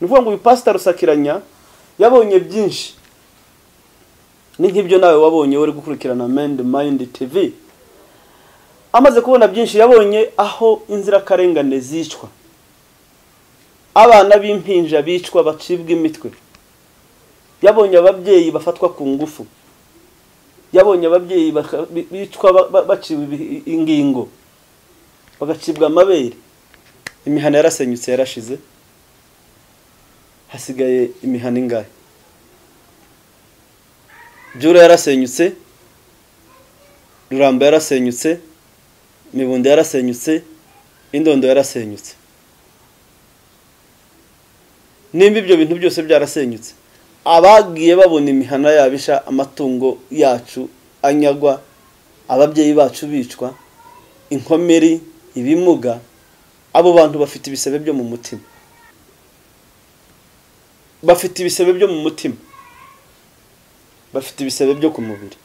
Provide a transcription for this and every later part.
nuvuga ngo uyu Pastor Rusakiranya yabonye byinshi, ni nk'ibyo nawe wabonye uri gukurikirana Mind TV. Amaze kubona byinshi, yabonye aho inzirakarengane zicwa, abana b'impinja bicwa bacibwa imitwe, yabonye ababyeyi bafatwa ku ngufu, yabonye ababyeyi bicwa baciwe ingingo, bagacibwa amabere. Imihana yarasenyutse, yarashize, hasigaye imihana ingahe? Jura yarasenyutse, Ruramba yarasenyutse, Mibunda yarasenyutse, Indondo yarasenyutse. Nimba ibyo bintu byose byarasenyutse, abagiye babona imihana yabisha, amatungo yacu anyagwa, ababyeyi bacu bicwa, inkomeri, ibimuga, abo bantu bafite ibisebe byo mu mutima, bafite ibisebe byo mu mutima, bafite ibisebe byo ku mubiri.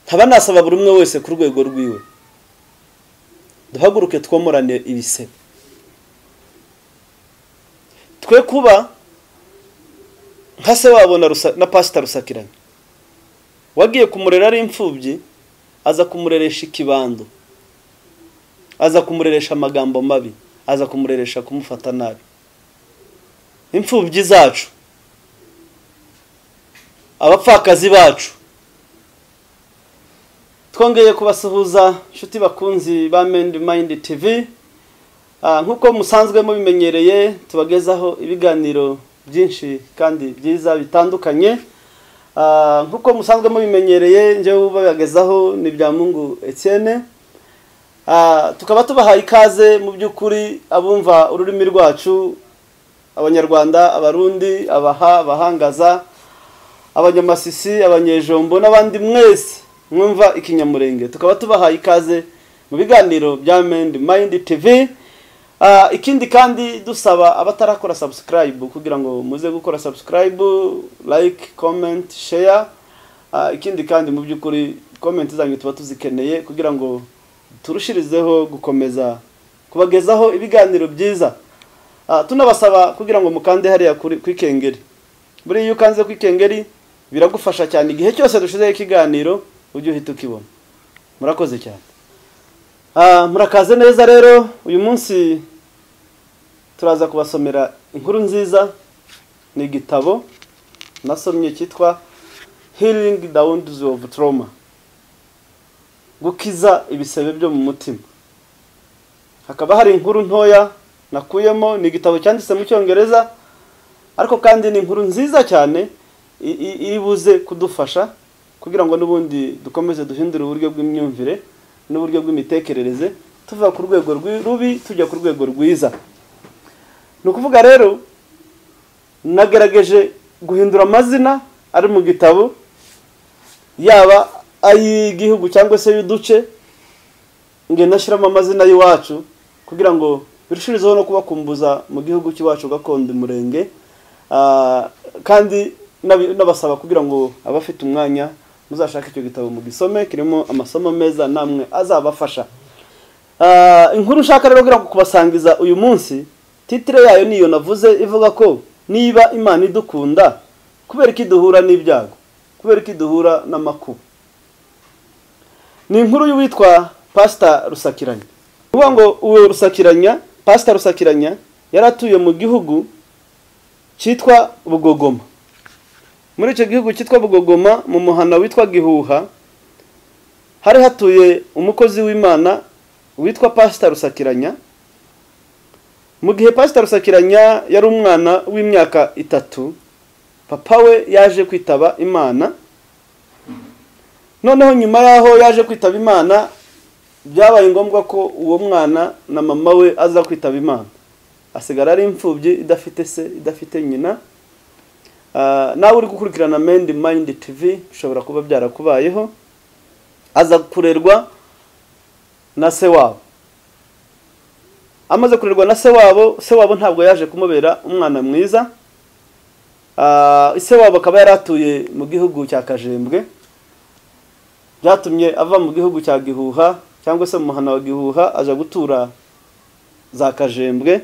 Nkaba nasaba buri umwe wese ku rwego rwiwe, duhaguruke twomorane ibisebe, twe kuba nka se wabo na Pastor Rusakiranya wagiye kumurera ari imfubyi, aza kumureresha ikibando, aza kumureresha amagambo mabi, aza kumureresha kumufata nabi. Imfubyi zacu, abapfakazi bacu, twongeye kubasuhuza nshuti bakunzi ba Mind TV. Nkuko musanzwe mubimenyereye, tubagezaho ibiganiro byinshi kandi byiza bitandukanye. Nkuko musanzwe mubimenyereye, nje ubagezaho ni Byamungu Etienne. Tukaba tubahaye ikaze mu by'ukuri abumva ururimi rwacu, Abanyarwanda, Abarundi, abahangaza, Abanyamasisi, Abanyejombo n'abandi mwese mwumva ikinyamurenge. Tukaba tubahaye ikaze mu biganiro bya Mind TV. Ikindi kandi dusaba abatarakora subscribe kugira ngo muze gukora subscribe, like, comment, share. Ikindi kandi mu by'ukuri comment zanyu tuba tuzikeneye kugira ngo turushirizeho gukomeza kubagezaho ibiganiro byiza. Tunabasaba kugira ngo mukande hariya kwikengeri. Buri iyo ukanze kwikengeri biragufasha cyane, igihe cyose dushizeho ikiganiro ujye uhita ukibona. Murakoze cyane. Murakaze neza rero. Uyu munsi turaza kubasomera inkuru nziza, ni igitabo nasomye cyitwa Healing the Wounds of Trauma, gukiza ibisebe byo mu mutima. Hakaba hari inkuru ntoya nakuyemo, ni igitabo cyanditse mu Cyongereza, ariko kandi ni inkuru nziza cyane iribuze kudufasha kugira ngo n'ubundi dukomeze duhindure uburyo bw'imyumvire n'uburyo bw'imitekerereze, tuva ku rwego rubi tujya ku rwego rwiza. Nukuvuga rero, nagerageje guhindura amazina ari mu gitabo, yaba ay'igihugu cyangwa se y'uduce, ngenda nashyiramo amazina y'iwacu kugira ngo birushirizeho no kubakumbuza mu gihugu cy'iwacu gakondo Murenge. Kandi nabasaba kugira ngo abafite umwanya muzashaka icyo gitabo mu gisome, kirimo amasomo meza namwe azabafasha. Inkuru nshaka rero kugira ngo kubasangiza uyu munsi, titre yayo niyo navuze, ivuga ko niba Imana idukunda, kubera iki duhura n'ibyago, kubera iki duhura n'amakuba. Ni inkuru y'uwitwa Pastor Rusakiranya. Uvuga ngo uwo Rusakiranya, Pastor Rusakiranya yaratuye mu gihugu cyitwa Bugogoma. Muri icyo gihugu cyitwa Bugogoma, mu muhana witwa Gihuha, hari hatuye umukozi w'Imana witwa Pastor Rusakiranya. Mu gihe Pastor Rusakiranya yari umwana w'imyaka 3, papa we yaje kwitaba Imana. Noneho nyuma yaho yaje kwitaba Imana, byabaye ngombwa ko uwo mwana na mama we aza kwitaba Imana. Asigara ari imfubyi, idafite se, idafite nyina. Nawe uri gukurikirana Mind TV, ushobora kuba byarakubayeho. Aza kurerwa na se wabo. Amaze kurerwa na se wabo ntabwo yaje kumubera umwana mwiza. Se wabo akaba yaratuye mu gihugu cya Kajembwe, byatumye ava mu gihugu cya Gihuha cyangwa se mu muhana wa Gihuha aja gutura za Kajembwe.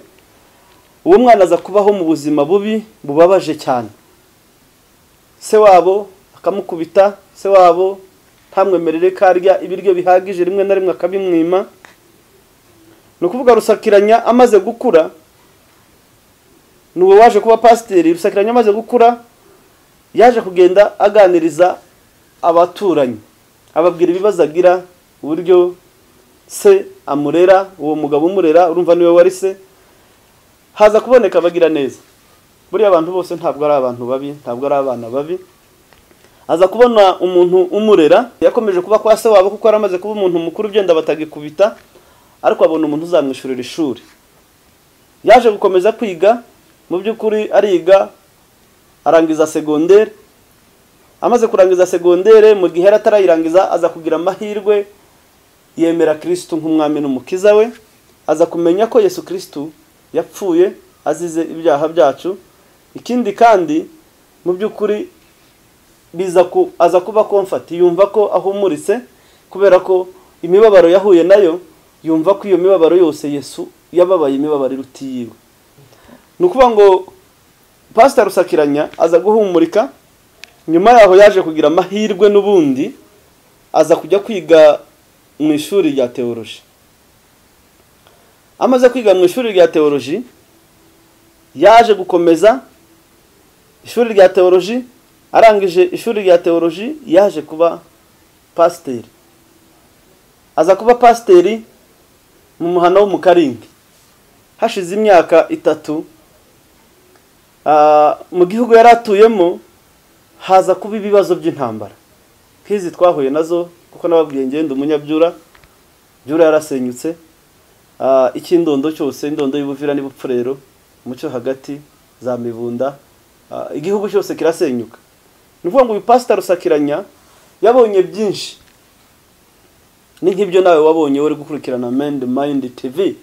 Uwo mwana aza kubaho mu buzima bubi bubabaje cyane. Se wabo akamukubita, se wabo ntamwemerere karya ibiryo bihagije, rimwe na rimwe akabimwima. No kuvuga Rusakiranya amaze gukura, nuwo waje kuba pasiteri. Rusakiranya amaze gukura yaje kugenda aganiriza abaturanyi, ababwira ibibazo agira, uburyo se amurera, uwo mugabo umurera urumva niwe wari se. Haza kuboneka abagira neza. Buriya abantu bose ntabwo ari abantu babi, ntabwo ari abana babi. Aza kubona umuntu umurera, yakomeje kuba kwa se wabo kuko aramaze kuba umuntu mukuru byenda batagikubita, ariko abona umuntu uzamwishurira ishuri. Yaje gukomeza kwiga, mu by'ukuri ariga arangiza segondere. Amaze kurangiza segondere, mu gihe atarayirangiza aza kugira amahirwe yemera Kristo nk'umwami n'umukiza we. Aza kumenya ko Yesu Kristo yapfuye azize ibyaha byacu. Ikindi kandi mu by'ukuri aza kuba comfort, yumva ko ahumuritse kubera ko imibabaro yahuye nayo, yumva ko iyo mibabaro yose Yesu yababaye imibabaro irutiyiwe. Nukuvuga ngo Pastor Rusakiranya aza guhumurika. Nyuma yaho yaje kugira amahirwe n'ubundi aza kujya kwiga mu ishuri rya teology. Amaze kwiga mu ishuri rya teology, yaje gukomeza ishuri rya teology. Arangije ishuri rya teology yaje kuba pasiteri. Aza kuba pasiteri mu muhana wo mu Karingi. Hashize imyaka 3 mu gihugu yaratuyemo haza kuba ibibazo by'intambara. Kizi twahuye nazo kuko nababwiye ngende umunyabyura. Byura yarasenyutse. Ikindondo cyose, indondo y'Ubuvira n'Ubupfurero, mucyo hagati za Mibunda, igihugu cyose kirasenyuka. Nuvuga ngo uyu Pastor Rusakiranya yabonye byinshi. Ni nk'ibyo nawe wabonye uri gukurikirana Mind TV.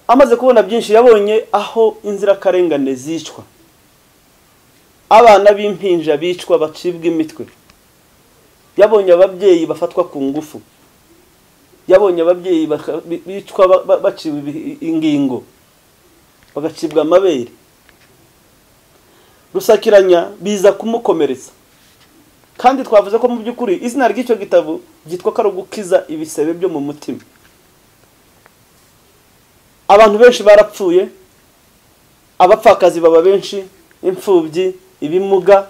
Amaze kubona byinshi, yabonye aho inzirakarengane zicwa, abana b'impinja bicwa bacibwa imitwe, yabonye ababyeyi bafatwa ku ngufu, yabonye ababyeyi bicwa baciwe ingingo, bagacibwa amabere. Rusakiranya biza kumukomeretsa. Kandi twavuze ko mu by'ukuri izina ry'icyo gitabo gitwa ko ari gukiza ibisebe byo mu mutima. Abantu benshi barapfuye, abapfakazi baba benshi, imfubyi, ibimuga.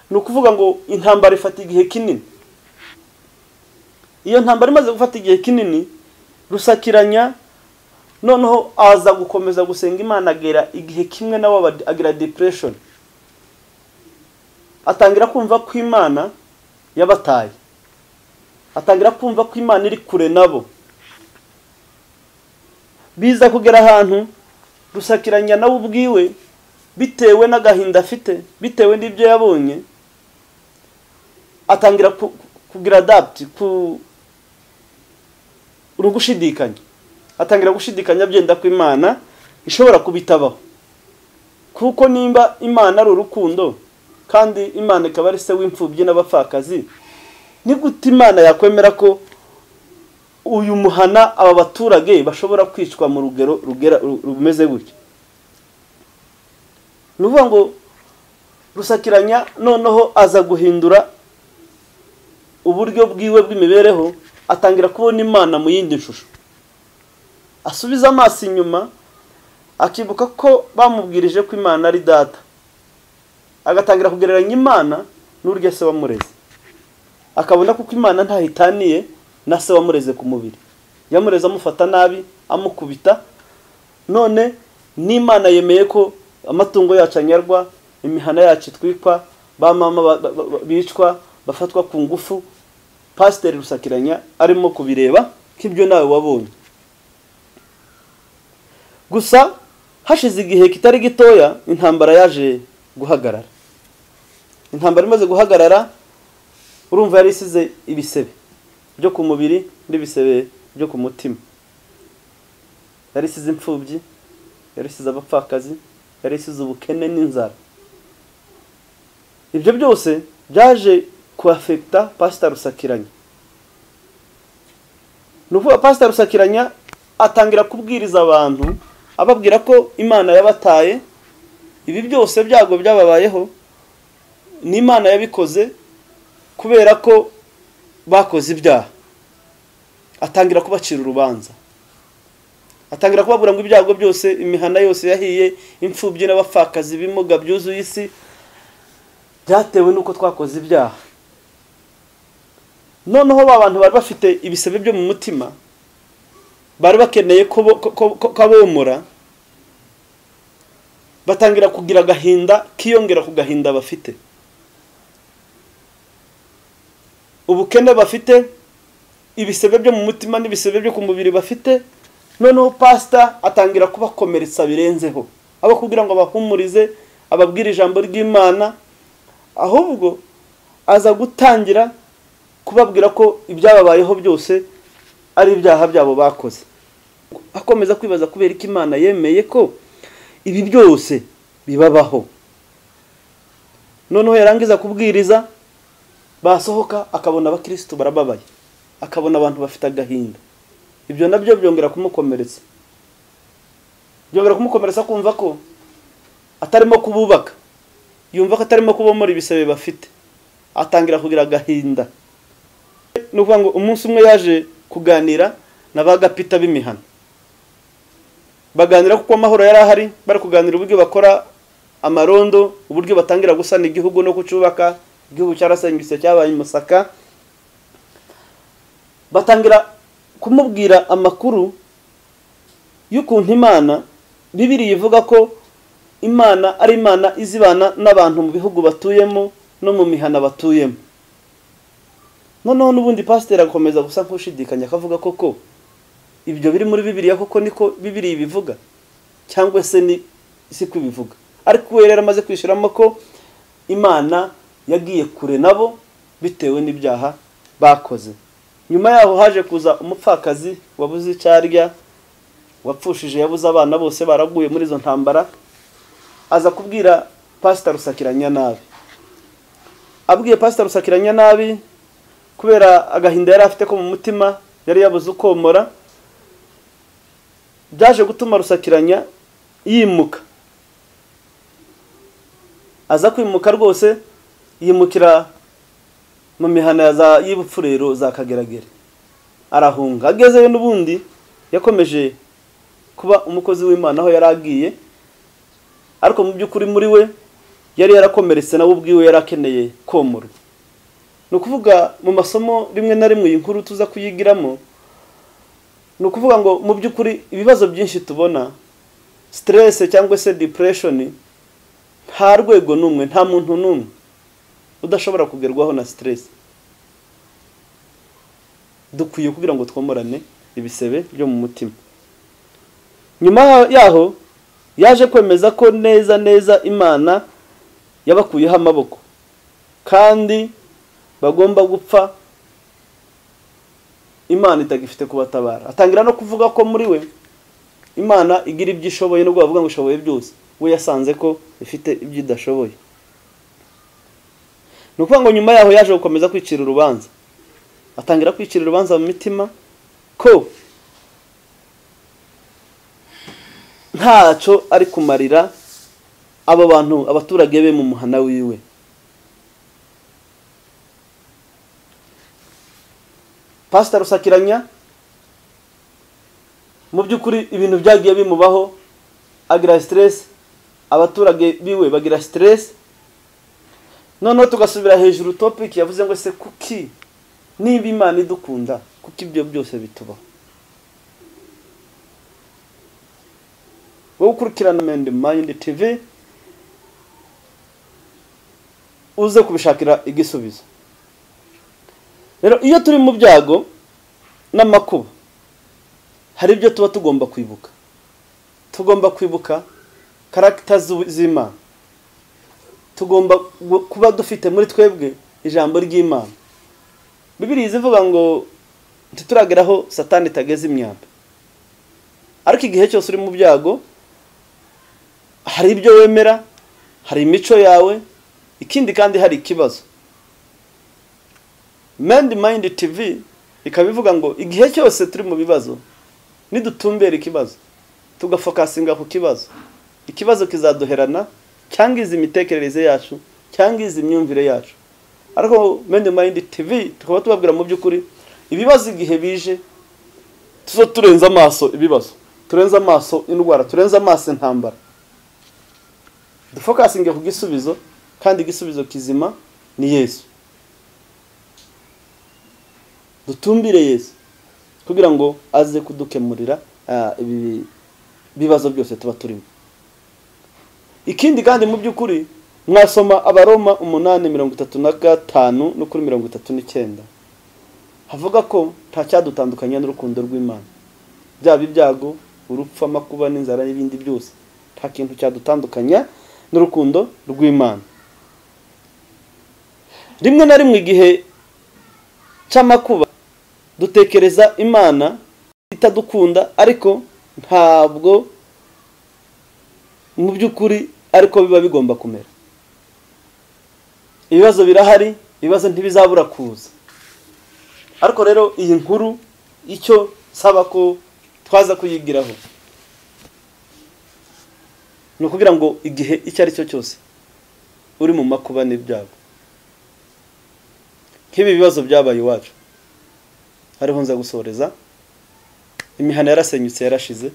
Nukuvuga ngo intambara ifata igihe kinini. Iyo ntambara imaze gufata igihe kinini, Rusakiranya noneho aza gukomeza gusenga Imana agera igihe kimwe nawe agira depression. Atangira kumva ko Imana yabataye. Atangira kumva ko Imana iri kure nabo. Biza kugera ahantu Rusakiranya nawe ubwiwe, bitewe n'agahinda afite, bitewe n'ibyo yabonye, atangira kugira adapt urugushidikanya. Atangira gushidikanya byenda ko Imana ishobora kubitabaho. Kuko nimba Imana ari urukundo kandi Imana ikaba ari se w'imfubyi n'abapfakazi, ni gute Imana yakwemera ko uyu muhana aba baturage bashobora kwicwa mu rugero rumeze gutya? Nuvuga ngo Rusakiranya noneho aza guhindura uburyo bwiwe bw'imibereho, atangira kubona Imana mu yindi nshusho. Asubiza amaso inyuma, akibuka ko bamubwirije ko Imana ari data. Agatangira kugereranya Imana n'urya se wamureze. Akabona kuko Imana ntahitaniye na se wamureze ku mubiri. Yamureze amufata nabi, amukubita. None n'Imana yemeye ko amatungo yacu anyarwa, imihana yacu itwikwa, ba mama bicwa, bafatwa ku ngufu. Pastor Rusakiranya arimo kubireba k'ibyo nawe wabonye. Gusa hashize igihe kitari gitoya, intambara yaje guhagarara. Intambara imaze guhagarara, urumva yari isize ibisebe byo ku mubiri n'ibisebe byo ku mutima. Yari isize imfubyi, yari isize abapfakazi, yari isize ubukene n'inzara. Ibyo byose byaje kuafekta Pastor Rusakiranya. Nuvuga Pastor Rusakiranya atangira kubwiriza abantu ababwira ko Imana yabataye, ibi byose byago byababayeho ni Imana yabikoze kubera ko bakoze ibyaha. Atangira kubacira urubanza, atangira kubabura ngo ibyago byose, imihana yose yahiye, imfubyi n'abapfakazi, ibimuga byuzuye isi, byatewe nuko twakoze ibyaha. Noneho abantu bari bafite ibisebe byo mu mutima, bari bakeneye kabomora, batangira kugira agahinda kiyongera ku gahinda bafite, ubukene bafite, ibisebe byo mu mutima n'ibisebe byo ku mubiri bafite. Noneho pastor atangira kubakomeretsa birenzeho, abo kugira ngo abahumurize, ababwire ijambo ry'Imana, ahubwo aza gutangira kubabwira ko ibyababayeho byose ari ibyaha byabo bakoze. Akomeza kwibaza kubera ko Imana yemeye ko ibi byose bibabaho. Noneho yarangiza kubwiriza, basohoka akabona abakristo barababaye, akabona abantu bafite agahinda. Ibyo nabyo byongera kumukomeretsa, kumva ko atarimo kububaka, yumva ko atarimo kubomora ibisebe bafite, atangira kugira agahinda. Nukuvuga ngo umunsi umwe yaje kuganira na bagapita b'imihana, baganira kuko amahoro yari ahari, bari kuganira uburyo bakora amarondo, uburyo batangira gusana igihugu no kucubaka. Igihugu cyarasenyutse cyabaye umusaka. Batangira kumubwira amakuru y'ukuntu Imana, Bibiliya ivuga ko Imana ari Imana izibana n'abantu mu bihugu batuyemo no mu mihana batuyemo. Noneho n'ubundi pasiteri akomeza gusa nk'ushidikanya, akavuga koko ibyo biri muri Bibiliya koko niko Bibiliya bivuga, cyangwa se ni siko bivuga. Ariko we rero amaze kwishiramo ko Imana yagiye kure nabo bitewe n'ibyaha bakoze. Nyuma yaho haje kuza umupfakazi wabuze icyarya, wapfushije, yabuze abana bose baraguye muri izo ntambara. Aza kubwira Pastor Rusakiranya nabi, abwiye Pastor Rusakiranya nabi kubera agahinda yari afite ko mu mutima, yari yabuze ukomora. Byaje gutuma Rusakiranya yimuka, aza kwimuka rwose, yimukira mu mihana y'ibupfurero za Kageragere, arahunga. Agezeyo n'ubundi yakomeje kuba umukozi w'Imana aho yaragiye, ariko mu by'ukuri muri we yari yarakomeretse, nawe ubwiwe yarakeneye komora. No kuvuga mu masomo rimwe na rimwe inkuru tuza kuyigiramo, no kuvuga ngo mu by'ukuri ibibazo byinshi tubona, stress cyangwa se depression, nta rwego numwe, nta muntu numwe udashobora kugerwaho na stress. Dukwiye kugira ngo twomorane ibisebe byo mu mutima. Nyuma yaho yaje kwemeza ko neza Imana yabakuyeho amaboko kandi bagomba gupfa, Imana itagifite kubatabara. Atangira no kuvuga ko muri we Imana igira ibyishoboye, no bavuga ngo ishoboye byose, we yasanze ko ifite ibyidashoboye. Nukuvuga ngo nyuma yaho yaje gukomeza kwicira urubanza, atangira kwicira urubanza mu mitima ko ntacyo ari kumarira abo bantu, abaturage be mu muhana wiwe. Pastor Rusakiranya mu by'ukuri ibintu byagiye bimubaho, agira stress, abaturage biwe bagira stress. Noneho tugasubira hejuru topic yavuze ngo se kuki niba Imana idukunda, kuki ibyo byose bitubaho? Wowe ukurikirana Mind TV uze kubishakira igisubizo. Rero iyo turi mu byago n'amakuba, hari ibyo tuba tugomba kwibuka. Tugomba kwibuka characters z'Imana, tugomba kuba dufite muri twebwe ijambo ry'Imana. Bibiliya ivuga ngo ntiturageraho Satani tageze imyambi. Ariko igihe cyose uri mu byago, hari ibyo wemera, hari imico yawe, ikindi kandi hari ikibazo. Mind TV ikabivuga ngo igihe cyose turi mu bibazo, nidutumbera ikibazo tugafokasinga ku kibazo, ikibazo kizaduherana cyangwa izi imitekerereze yacu cyangwa izi imyumvire yacu. Ariko Mind TV tukaba tubabwira mu by'ukuri ibibazo igihe bije tuzo turenza amaso ibibazo, turenza amaso indwara, turenza amaso intambara, dufokasinge ku gisubizo, kandi igisubizo kizima ni Yesu. Dutumbire Yesu kugira ngo aze kudukemurira ibi bibazo byose tuba turimo. Ikindi kandi mu by'ukuri mwasoma Abaroma 8:35 no kuri 39 havuga ko nta cyadutandukanya n'urukundo rw'Imana, byaba ibyago, urupfu, amakuba n'inzara n'ibindi byose, nta kintu cyadutandukanya n'urukundo rw'Imana. Rimwe na rimwe igihe cy'amakuba dutekereza Imana itadukunda, ariko ntabwo mu by'ukuri ariko biba bigomba kumera. Ibibazo birahari, ibibazo ntibizabura kuza. Ariko rero iyi nkuru icyo saba ko twaza kuyigiraho ni ukugira ngo igihe icyo ari cyo cyose uri mu makuba n'ibyago, nk'ibi bibazo byabaye iwacu, hariho nza gusoreza imihana yarasenyutse, yarashize,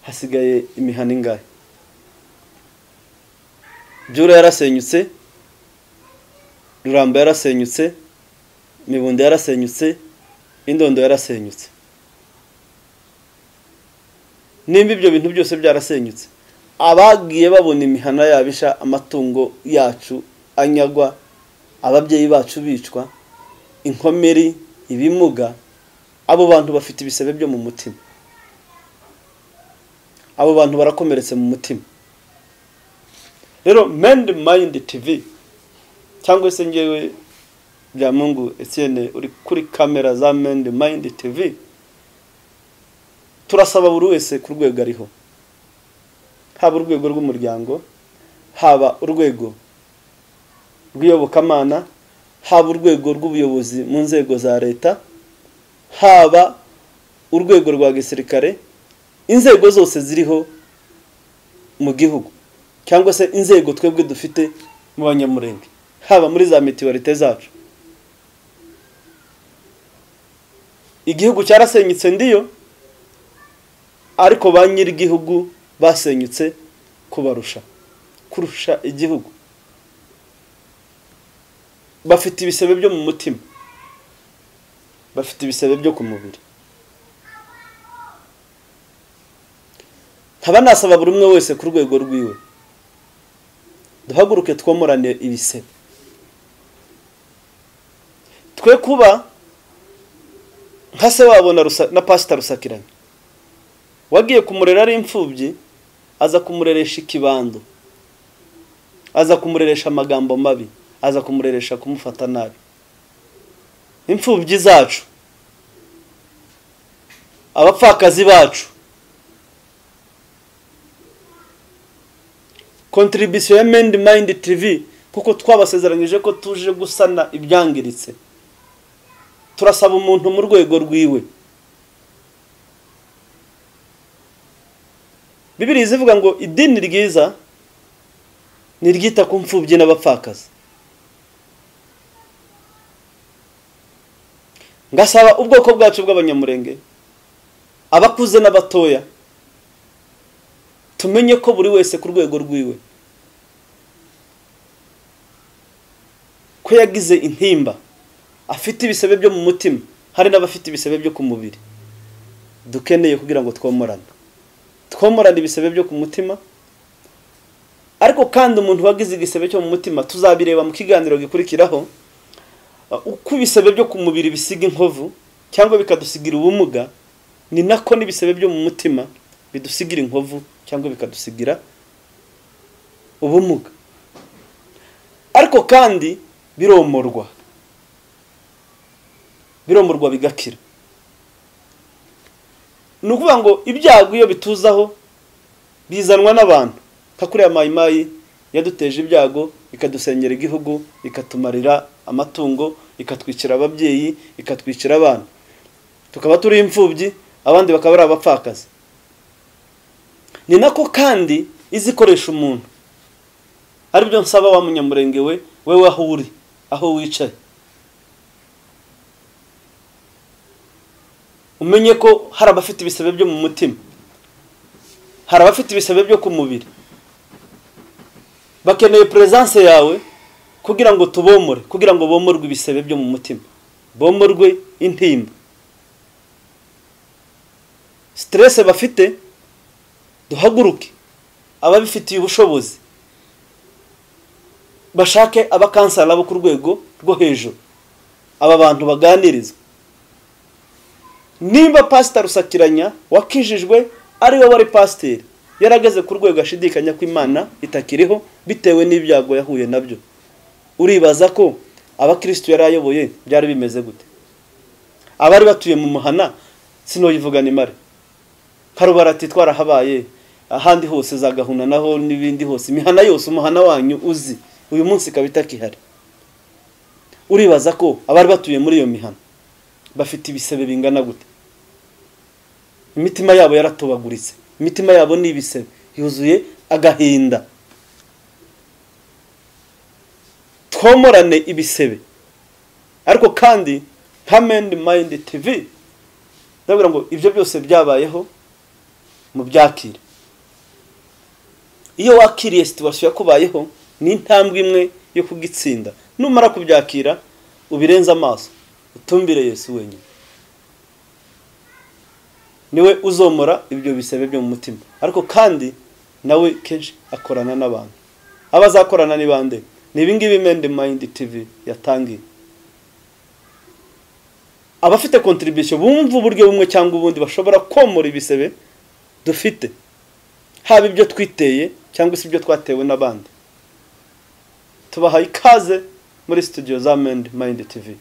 hasigaye imihana ingahe? Byura yarasenyutse, Ruramba yarasenyutse, Mibunda yarasenyutse, Indondo yarasenyutse. Nimba ibyo bintu byose byarasenyutse, abagiye babona imihana yabisha, amatungo yacu anyagwa, ababyeyi bacu bicwa, inkomeri, ibimuga, abo bantu bafite ibisebe byo mu mutima, abo bantu barakomeretse mu mutima. Rero Mind TV cyangwa se ngewe bya Mungu Etienne uri kuri kamera za Mind TV, turasaba buri wese ku rwego ariho, haba urwego rw'umuryango, haba urwego rw'iyobokamana, haba urwego rw'ubuyobozi mu nzego za leta, haba urwego rwa gisirikare, inzego zose ziriho mu gihugu, cyangwa se inzego twebwe dufite mu Banyamurenge, haba muri za mituwalite zacu. Igihugu cyarasenyutse ndiyo, ariko ba nyiri igihugu basenyutse kurusha igihugu. Bafite ibisebe byo mu mutima, bafite ibisebe byo ku mubiri. Nkaba nasaba buri umwe wese ku rwego rwiwe, duhaguruke twomorane ibisebe, twe kuba nka se wabona na Pastor Rusakiranye wagiye kumurera ari imfubyi, aza kumureresha ikibando, aza kumureresha amagambo mabi, aza kumureresha kumufata nabi. Imfubyi zacu, abapfakazi bacu, contribution ya Mind TV kuko twabasezeranyije ko tuje gusana ibyangiritse. Turasaba umuntu mu rwego rwiwe. Bibiliya ivuga ngo idini ryiza niryita ku mfubyi n'abapfakazi. Ngasaba ubwoko bwacu bw'Abanyamurenge, abakuze n'abatoya, tumenye ko buri wese ku rwego rwiwe ko yagize intimba, afite ibisebe byo mu mutima, hari n'abafite ibisebe byo ku mubiri. Dukeneye kugira ngo twomorane ibisebe byo ku mutima. Ariko kandi umuntu wagize igisebe cyo mu mutima tuzabireba mu kiganiro gikurikiraho, uko ibisebe byo ku mubiri bisiga inkovu cyangwa bikadusigira ubumuga, ni nako n'ibisebe byo mu mutima bidusigira inkovu cyangwa bikadusigira ubumuga. Ariko kandi biromorwa bigakira. Nukuvuga ngo ibyago iyo bituzaho bizanwa n'abantu, nka kuri ya mayimayi yaduteje ibyago, ikadusenyera igihugu, ikatumarira amatungo, ikatwicira ababyeyi, ikatwicira abana. tukaba turi imfubyi, abandi bakaba ari abapfakazi. Ni nako kandi izikoresha umuntu. Ari byo nsaba wa munyamurenge wewe aho uri, aho wicaye, umenye ko hari abafite ibisebe byo mu mutima, hari abafite ibisebe byo ku mubiri, bakeneye presence yawe kugira ngo tubomore, kugira ngo bomorwe ibisebe byo mu mutima, bomorwe intimba, stress bafite. Duhaguruke ababifitiye ubushobozi, bashake abakansala bo ku rwego rwo hejuru, aba bantu baganirizwa. Nimba pastor Rusakiranya wakijijwe ari we wari pastor, yarageze ku rwego ashidikanya ko Imana itakiriho bitewe n'ibyago yahuye nabyo, uribaza ko abakristo yari ayoboye byari bimeze gute? Abari batuye mu muhana sinoyivuga ni mare, Karubarati twarahabaye, ahandi hose za Gahuna naho n'ibindi hose, imihana yose umuhana wanyu uzi uyu munsi kabita kihari. Uribaza ko abari batuye muri iyo mihana bafite ibisebe bingana gute? Imitima yabo yaratobaguritse, imitima yabo ni ibisebe, yuzuye agahinda. Twomorane ibisebe. Ariko kandi Mend Mind TV ndabwira ngo ibyo byose byabayeho mu byakire. Iyo wakiriye situation yakubayeho ni intambwe imwe yo kugitsinda. Numara kubyakira ubirenza amaso, utumbire Yesu wenyine, niwe uzomora ibyo bisebe byo mu mutima. Ariko kandi nawe kenshi akorana n'abantu. Abazakorana ni bande? Ni ibingibi Mend Mind TV yatangiye. Abafite contribution bumva uburyo bumwe cyangwa ubundi bashobora komora ibisebe dufite, haba ibyo twiteye cyangwa se ibyo twatewe n'abandi. Tubahaye ikaze muri studio za Mend Mind TV.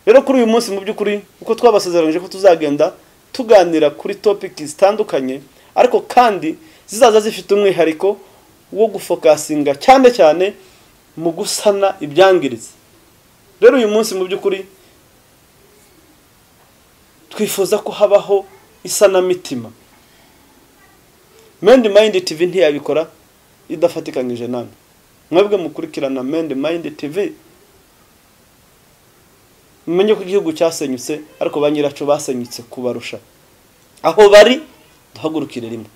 Rero kuri uyu munsi mu by'ukuri uko twabasezeranyije ko tuzagenda tuganira kuri topics zitandukanye, ariko kandi zizaza zifite umwihariko wo gufokasinga cyane cyane mu gusana ibyangiritse. Rero uyu munsi mu by'ukuri twifuza ko habaho isanamitima. Mend Mind TV ntiyabikora idafatikanyije namwe. Mwebwe mukurikirana Mend Mind TV, mumenye ko igihugu cyasenyutse ariko banyiraco basenyutse kubarusha. Aho bari duhagurukire rimwe,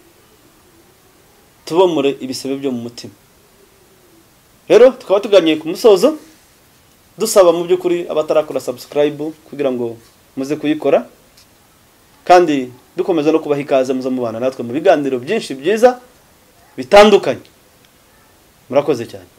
tubomore ibisebe byo mu mutima. Rero tukaba tuganyiye ku musozo, dusaba mu by'ukuri abatarakora subscribe kugira ngo muze kuyikora, kandi dukomeza no kubaha ikaze muza mubana natwe mu biganiro byinshi byiza bitandukanye. Murakoze cyane.